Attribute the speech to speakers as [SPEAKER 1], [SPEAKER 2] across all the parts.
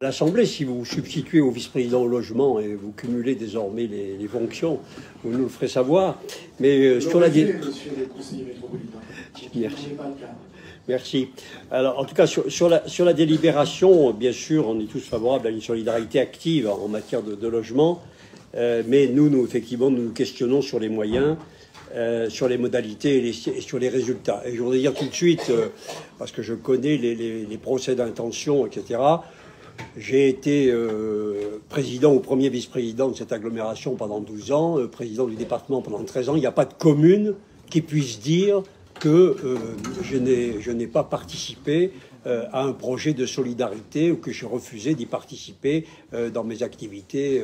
[SPEAKER 1] L'Assemblée, si vous vous substituez au vice-président au logement et vous cumulez désormais les fonctions, vous nous le ferez savoir. Mais sur la
[SPEAKER 2] monsieur les conseillers métropolitains.
[SPEAKER 1] Merci. Merci. Alors, en tout cas, sur la délibération, bien sûr, on est tous favorables à une solidarité active en matière de logement. Mais nous, effectivement, nous questionnons sur les moyens, sur les modalités et sur les résultats. Et je voudrais dire tout de suite, parce que je connais les procès d'intention, etc., j'ai été président ou premier vice-président de cette agglomération pendant 12 ans, président du département pendant 13 ans. Il n'y a pas de commune qui puisse dire que je n'ai pas participé à un projet de solidarité ou que j'ai refusé d'y participer dans mes activités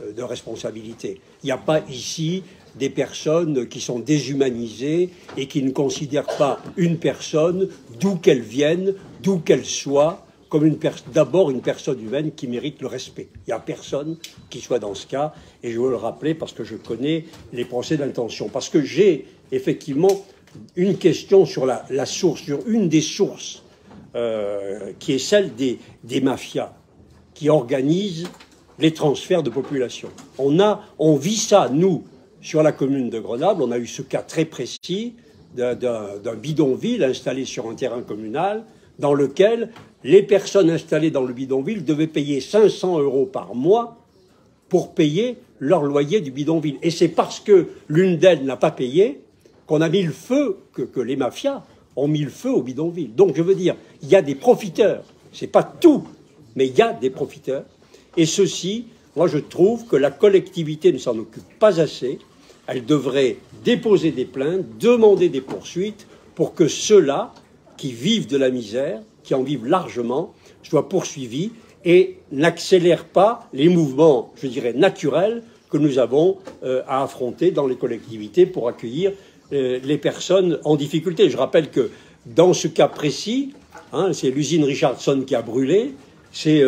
[SPEAKER 1] de responsabilité. Il n'y a pas ici des personnes qui sont déshumanisées et qui ne considèrent pas une personne, d'où qu'elle vienne, d'où qu'elle soit, comme d'abord une personne humaine qui mérite le respect. Il n'y a personne qui soit dans ce cas, et je veux le rappeler parce que je connais les procès d'intention. Parce que j'ai effectivement une question sur la source, sur une des sources, qui est celle des mafias, qui organisent les transferts de population. On vit ça, nous, sur la commune de Grenoble. On a eu ce cas très précis d'un bidonville installé sur un terrain communal, dans lequel les personnes installées dans le bidonville devaient payer 500 € par mois pour payer leur loyer du bidonville. Et c'est parce que l'une d'elles n'a pas payé qu'on a mis le feu, que les mafias ont mis le feu au bidonville. Donc je veux dire, il y a des profiteurs. C'est pas tout, mais il y a des profiteurs. Et ceci, moi je trouve que la collectivité ne s'en occupe pas assez. Elle devrait déposer des plaintes, demander des poursuites pour que ceux-là qui vivent de la misère, qui en vivent largement, soient poursuivis et n'accélèrent pas les mouvements, je dirais, naturels que nous avons à affronter dans les collectivités pour accueillir les personnes en difficulté. Je rappelle que dans ce cas précis, c'est l'usine Richardson qui a brûlé, c'est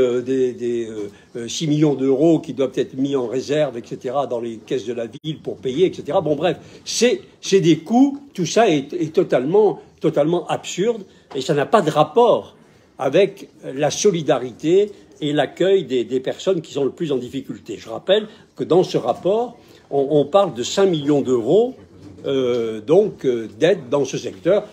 [SPEAKER 1] 6 millions d'euros qui doivent être mis en réserve, etc., dans les caisses de la ville pour payer, etc. Bon, bref, c'est des coûts, tout ça est totalement absurde, et ça n'a pas de rapport avec la solidarité et l'accueil des personnes qui sont le plus en difficulté. Je rappelle que dans ce rapport, on parle de 5 millions d'euros d'aide dans ce secteur,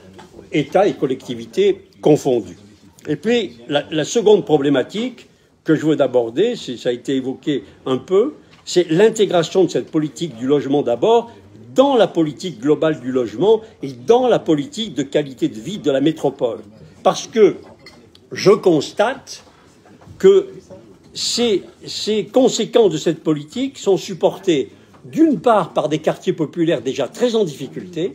[SPEAKER 1] État et collectivités confondus. Et puis, la seconde problématique que je veux aborder, ça a été évoqué un peu, c'est l'intégration de cette politique du logement d'abord dans la politique globale du logement et dans la politique de qualité de vie de la métropole. Parce que je constate que ces conséquences de cette politique sont supportées d'une part par des quartiers populaires déjà très en difficulté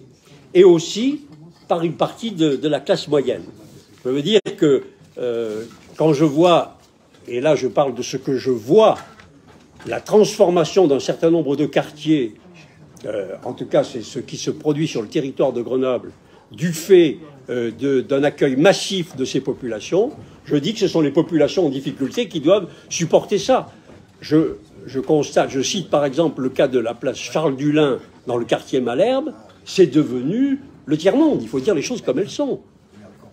[SPEAKER 1] et aussi par une partie de la classe moyenne. Je veux dire que quand je vois, et là je parle de ce que je vois, la transformation d'un certain nombre de quartiers, en tout cas c'est ce qui se produit sur le territoire de Grenoble, du fait d'un accueil massif de ces populations, je dis que ce sont les populations en difficulté qui doivent supporter ça. Je constate, je cite par exemple le cas de la place Charles-Dulin dans le quartier Malherbe, c'est devenu le tiers-monde, il faut dire les choses comme elles sont.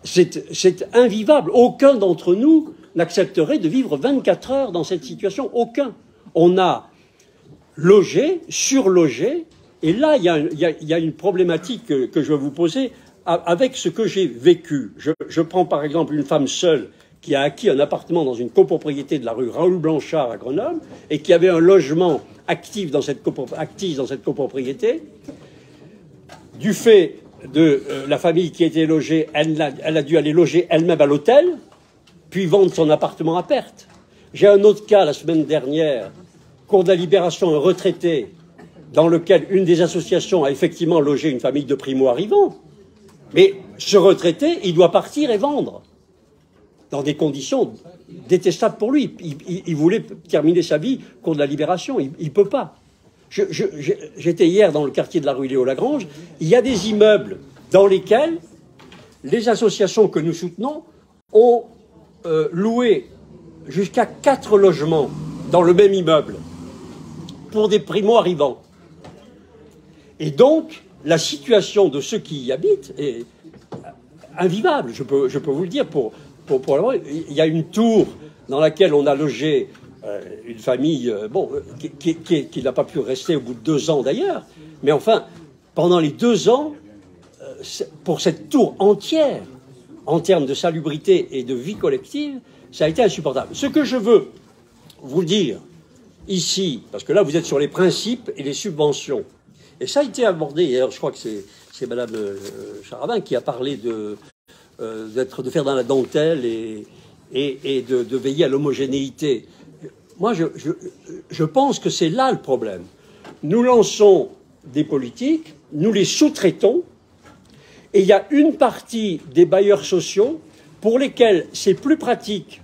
[SPEAKER 1] C'est invivable. Aucun d'entre nous n'accepterait de vivre 24 heures dans cette situation. Aucun. On a logé, surlogé, et là, il y a une problématique que je vais vous poser avec ce que j'ai vécu. Je prends par exemple une femme seule qui a acquis un appartement dans une copropriété de la rue Raoul-Blanchard à Grenoble et qui avait un logement actif dans cette copropriété. Du fait de la famille qui était logée, elle a dû aller loger elle-même à l'hôtel, puis vendre son appartement à perte. J'ai un autre cas la semaine dernière, cours de la Libération, un retraité, dans lequel une des associations a effectivement logé une famille de primo-arrivants. Mais ce retraité, il doit partir et vendre, dans des conditions détestables pour lui. Il voulait terminer sa vie cours de la Libération, il ne peut pas. J'étais hier dans le quartier de la rue Léo-Lagrange. Il y a des immeubles dans lesquels les associations que nous soutenons ont loué jusqu'à 4 logements dans le même immeuble pour des primo-arrivants. Et donc, la situation de ceux qui y habitent est invivable, je peux vous le dire. Il y a une tour dans laquelle on a logé une famille qui n'a pas pu rester au bout de 2 ans d'ailleurs, mais enfin, pendant les 2 ans, pour cette tour entière, en termes de salubrité et de vie collective, ça a été insupportable. Ce que je veux vous dire ici, parce que là vous êtes sur les principes et les subventions, et ça a été abordé, d'ailleurs je crois que c'est Madame Charavin qui a parlé de faire dans la dentelle et de veiller à l'homogénéité. Moi je pense que c'est là le problème. Nous lançons des politiques, nous les sous-traitons, et il y a une partie des bailleurs sociaux pour lesquels c'est plus pratique,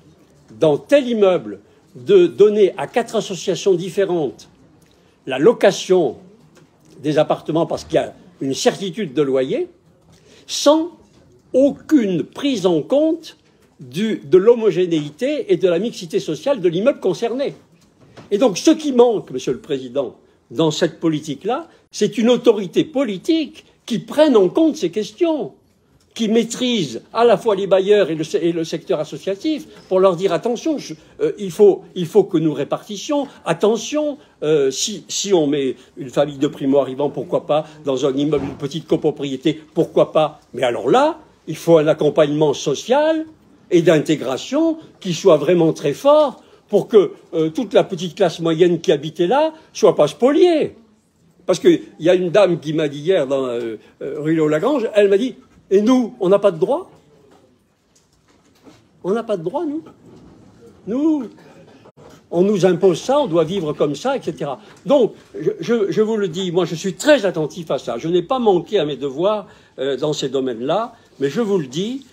[SPEAKER 1] dans tel immeuble, de donner à 4 associations différentes la location des appartements parce qu'il y a une certitude de loyer, sans aucune prise en compte de l'homogénéité et de la mixité sociale de l'immeuble concerné. Et donc ce qui manque, Monsieur le Président, dans cette politique-là, c'est une autorité politique qui prenne en compte ces questions, qui maîtrise à la fois les bailleurs et le secteur associatif pour leur dire attention, il faut que nous répartissions, attention, si on met une famille de primo-arrivants, pourquoi pas, dans un immeuble, une petite copropriété, pourquoi pas, mais alors là, il faut un accompagnement social et d'intégration qui soit vraiment très fort pour que toute la petite classe moyenne qui habitait là soit pas spoliée. Parce qu'il y a une dame qui m'a dit hier dans rue Léo-Lagrange, elle m'a dit « Et nous, on n'a pas de droit ?» On n'a pas de droit, nous. Nous, on nous impose ça, on doit vivre comme ça, etc. Donc, je vous le dis, moi je suis très attentif à ça. Je n'ai pas manqué à mes devoirs dans ces domaines-là, mais je vous le dis,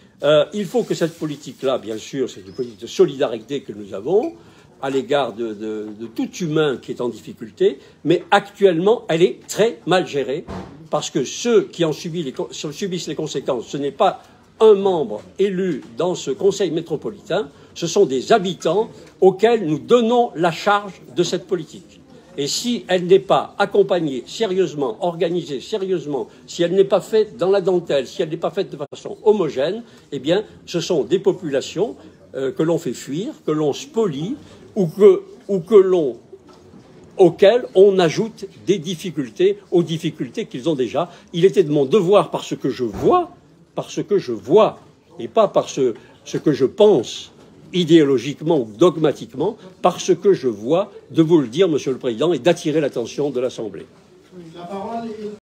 [SPEAKER 1] il faut que cette politique-là, bien sûr, c'est une politique de solidarité que nous avons, à l'égard de tout humain qui est en difficulté, mais actuellement, elle est très mal gérée, parce que ceux qui en subissent les conséquences, ce n'est pas un membre élu dans ce conseil métropolitain, ce sont des habitants auxquels nous donnons la charge de cette politique. Et si elle n'est pas accompagnée sérieusement, organisée sérieusement, si elle n'est pas faite dans la dentelle, si elle n'est pas faite de façon homogène, eh bien, ce sont des populations que l'on fait fuir, que l'on spolie, auxquels on ajoute des difficultés aux difficultés qu'ils ont déjà. Il était de mon devoir, parce que je vois, et pas parce ce que je pense idéologiquement ou dogmatiquement, parce que je vois, de vous le dire, Monsieur le Président, et d'attirer l'attention de l'Assemblée.
[SPEAKER 2] La parole est...